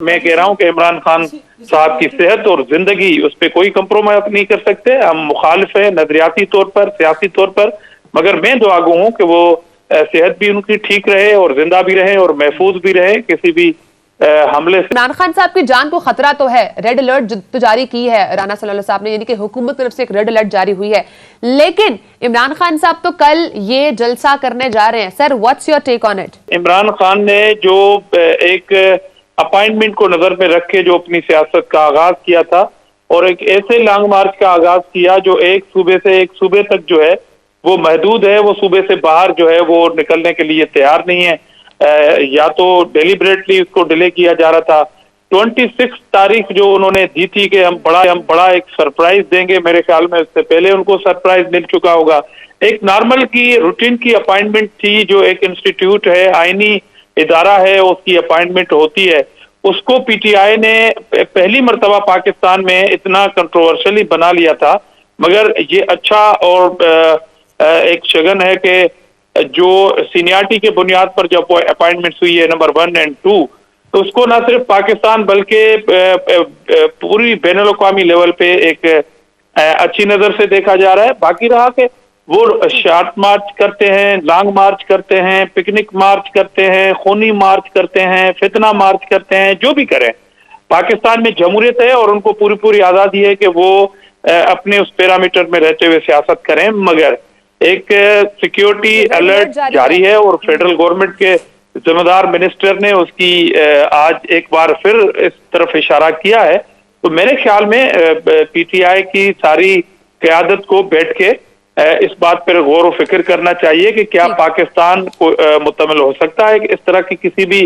मैं कह रहा हूं कि इमरान खान साहब की सेहत और जिंदगी उस पर कोई कंप्रोमाइज नहीं कर सकते। हम मुखालिफ हैं नजरियाती तौर पर, सियासी तौर पर, मगर मैं दुआ गो हूं कि वो सेहत भी उनकी ठीक रहे और जिंदा भी रहे और महफूज भी रहे किसी भी हमले से। इमरान खान साहब की जान को खतरा तो है, रेड अलर्ट तो जारी की है राना सल्लल्लाहु साहब ने, यानी कि हुकूमत की तरफ से एक रेड अलर्ट जारी हुई है, लेकिन इमरान खान साहब तो कल ये जलसा करने जा रहे हैं। Sir, what's your take on it? Imran Khan ने जो एक अपॉइंटमेंट को नजर में रख के जो अपनी सियासत का आगाज किया था और एक ऐसे लॉन्ग मार्च का आगाज किया जो एक सूबे से एक सूबे तक जो है वो महदूद है, वो सूबे से बाहर जो है वो निकलने के लिए तैयार नहीं है। या तो डेलिबरेटली उसको डिले किया जा रहा था। 26 तारीख जो उन्होंने दी थी कि हम बड़ा एक सरप्राइज देंगे, मेरे ख्याल में उससे पहले उनको सरप्राइज मिल चुका होगा। एक नॉर्मल की रूटीन की अपॉइंटमेंट थी, जो एक इंस्टीट्यूट है, आईनी इदारा है, उसकी अपॉइंटमेंट होती है। उसको पीटीआई ने पहली मर्तबा पाकिस्तान में इतना कंट्रोवर्शियली बना लिया था, मगर ये अच्छा और एक शगन है कि जो सीनियरिटी के बुनियाद पर जब अपॉइंटमेंट्स हुई है नंबर 1 और 2, तो उसको ना सिर्फ पाकिस्तान बल्कि पूरी बैनुल अक़वामी लेवल पे एक अच्छी नजर से देखा जा रहा है। बाकी रहा कि वो शॉर्ट मार्च करते हैं, लॉन्ग मार्च करते हैं, पिकनिक मार्च करते हैं, खूनी मार्च करते हैं, फितना मार्च करते हैं, जो भी करें, पाकिस्तान में जमहूरियत है और उनको पूरी पूरी आजादी है कि वो अपने उस पैरामीटर में रहते हुए सियासत करें। मगर एक सिक्योरिटी अलर्ट जारी है और फेडरल गवर्नमेंट के जिम्मेदार मिनिस्टर ने उसकी आज एक बार फिर इस तरफ इशारा किया है। तो मेरे ख्याल में पीटीआई की सारी क़यादत को बैठ के इस बात पर गौर व फिक्र करना चाहिए कि क्या पाकिस्तान को मुतमिल हो सकता है कि इस तरह की किसी भी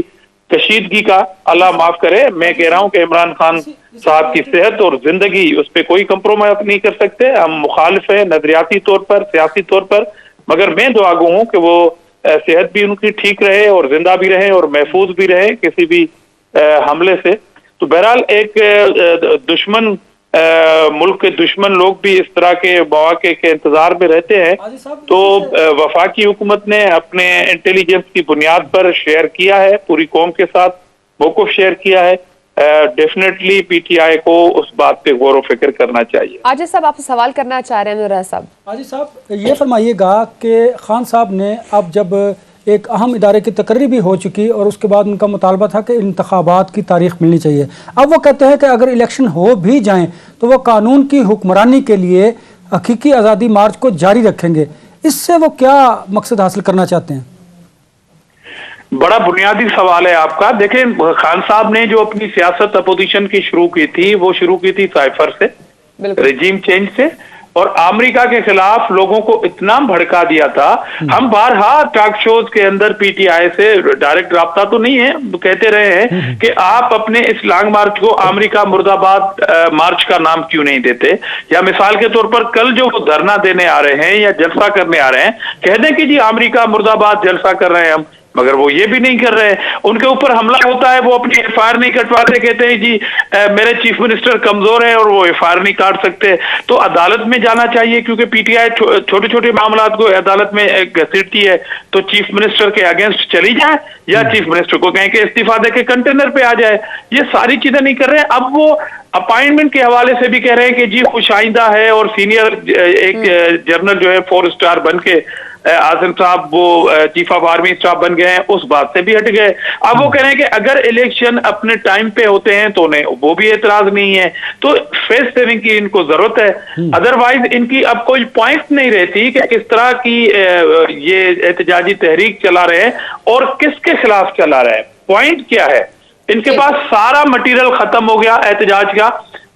कशीदगी का। अल्लाह माफ करे, मैं कह रहा हूं कि इमरान खान साहब की सेहत और जिंदगी उस पर कोई कंप्रोमाइज नहीं कर सकते। हम मुखालिफ हैं नजरियाती तौर पर, सियासी तौर पर, मगर मैं दुआ गो हूं कि वो सेहत भी उनकी ठीक रहे और जिंदा भी रहे और महफूज भी रहे किसी भी हमले से। तो बहरहाल एक दुश्मन मुल्क के दुश्मन लोग भी इस तरह के मौके के इंतजार में रहते हैं। तो वफाकी हुकूमत ने अपने इंटेलिजेंस की बुनियाद पर शेयर किया है, पूरी कौम के साथ मौक़िफ़ शेयर किया है। डेफिनेटली पीटीआई को उस बात पे गौर व फिक्र करना चाहिए। आजिज साहब, आपसे सवाल करना चाह रहे हैं नूर साहब। आजिज साहब, ये फरमाइएगा कि खान साहब ने अब जब एक अहम इदारे की तकर्री भी हो चुकी और उसके बाद उनका मुतालबा था कि इंतखाबात की तारीख मिलनी चाहिए, अब वो कहते हैं कि अगर इलेक्शन हो भी जाएं तो वो कानून की हुक्मरानी के लिए हकीकी आज़ादी मार्च को जारी रखेंगे। इससे वो क्या मकसद हासिल करना चाहते हैं? बड़ा बुनियादी सवाल है आपका। देखें, खान साहब ने जो अपनी सियासत अपोजिशन की शुरू की थी, वो शुरू की थी साइफर से, रेजिम चेंज से, और अमेरिका के खिलाफ लोगों को इतना भड़का दिया था। हम बारहा टॉक शोज के अंदर पीटीआई से डायरेक्ट राब्ता तो नहीं है, कहते रहे हैं कि आप अपने इस लॉन्ग मार्च को अमेरिका मुर्दाबाद मार्च का नाम क्यों नहीं देते, या मिसाल के तौर पर कल जो वो धरना देने आ रहे हैं या जलसा करने आ रहे हैं, कह दें कि जी अमेरिका मुर्दाबाद जलसा कर रहे हैं हम, मगर वो ये भी नहीं कर रहे हैं। उनके ऊपर हमला होता है, वो अपनी एफआईआर नहीं कटवाते, कहते हैं जी मेरे चीफ मिनिस्टर कमजोर हैं और वो एफआईआर नहीं काट सकते। तो अदालत में जाना चाहिए, क्योंकि पीटीआई छोटे छोटे मामला को अदालत में घसीटती है। तो चीफ मिनिस्टर के अगेंस्ट चली जाए या चीफ मिनिस्टर को कहें कि इस्तीफा दे के कंटेनर पे आ जाए। ये सारी चीजें नहीं कर रहे हैं। अब वो अपॉइंटमेंट के हवाले से भी कह रहे हैं कि जी खुशाइंदा है, और सीनियर एक जनरल जो है 4 स्टार बन के आसिम साहब वो चीफ ऑफ आर्मी स्टाफ बन गए हैं, उस बात से भी हट गए। अब वो कह रहे हैं कि अगर इलेक्शन अपने टाइम पे होते हैं तो उन्हें वो भी एतराज नहीं है। तो फेस सेविंग की इनको जरूरत है, अदरवाइज इनकी अब कोई पॉइंट नहीं रहती कि किस तरह की ये एहतजाजी तहरीक चला रहे हैं और किसके खिलाफ चला रहे हैं, पॉइंट क्या है। इनके पास सारा मटेरियल खत्म हो गया एहतजाज का,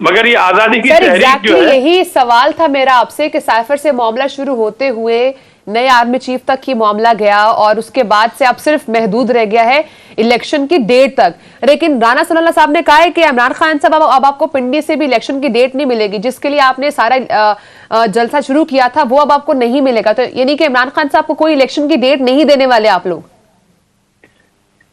मगर ये आजादी की तहरीक जो है। यही सवाल था मेरा आपसे कि साइफर से मामला शुरू होते हुए नए आर्मी चीफ तक ही मामला गया और उसके बाद से अब सिर्फ महदूद रह गया है इलेक्शन की डेट तक। लेकिन राना सल्लल्लाहु साहब ने कहा है कि इमरान खान साहब अब आपको पिंडी से भी इलेक्शन की डेट नहीं मिलेगी, जिसके लिए आपने सारा जलसा शुरू किया था वो अब आपको नहीं मिलेगा। तो यानी कि इमरान खान साहब को कोई इलेक्शन की डेट नहीं देने वाले आप लोग?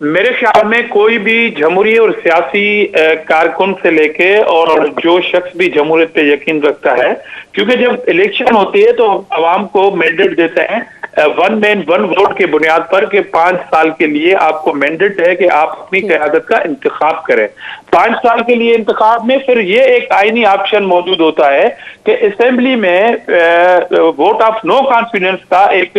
मेरे ख्याल में कोई भी जमहूरी और सियासी कारकुन से लेके और जो शख्स भी जमहूरियत पे यकीन रखता है, क्योंकि जब इलेक्शन होती है तो अवाम को मैंडेट देते हैं वन मैन वन वोट के बुनियाद पर कि 5 साल के लिए आपको मैंडेट है कि आप अपनी क़यादत का इंतखाब करें। 5 साल के लिए इंतखाब में फिर ये एक आईनी ऑप्शन मौजूद होता है कि असेंबली में वोट ऑफ नो कॉन्फिडेंस का एक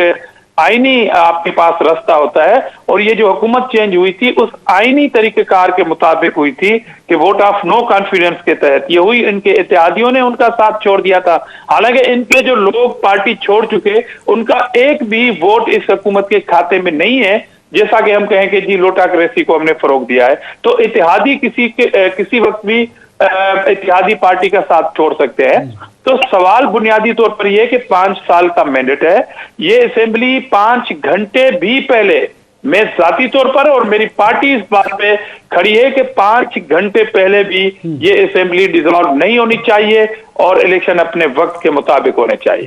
आईनी आपके पास रास्ता होता है, और ये जो हुकूमत चेंज हुई थी उस आईनी तरीकेकार के मुताबिक हुई थी कि वोट ऑफ नो कॉन्फिडेंस के तहत ये हुई। इनके इत्तेहादियों ने उनका साथ छोड़ दिया था, हालांकि इनके जो लोग पार्टी छोड़ चुके उनका एक भी वोट इस हुकूमत के खाते में नहीं है, जैसा कि हम कहें कि जी लोटाक्रेसी को हमने फरोग दिया है। तो इत्तेहादी किसी वक्त भी इत्तेहादी पार्टी का साथ छोड़ सकते हैं। तो सवाल बुनियादी तौर पर यह कि 5 साल का मैंडेट है, ये असेंबली 5 घंटे भी पहले, मैं जाती तौर पर और मेरी पार्टी इस बात पे खड़ी है कि 5 घंटे पहले भी ये असेंबली डिसॉल्व नहीं होनी चाहिए और इलेक्शन अपने वक्त के मुताबिक होने चाहिए।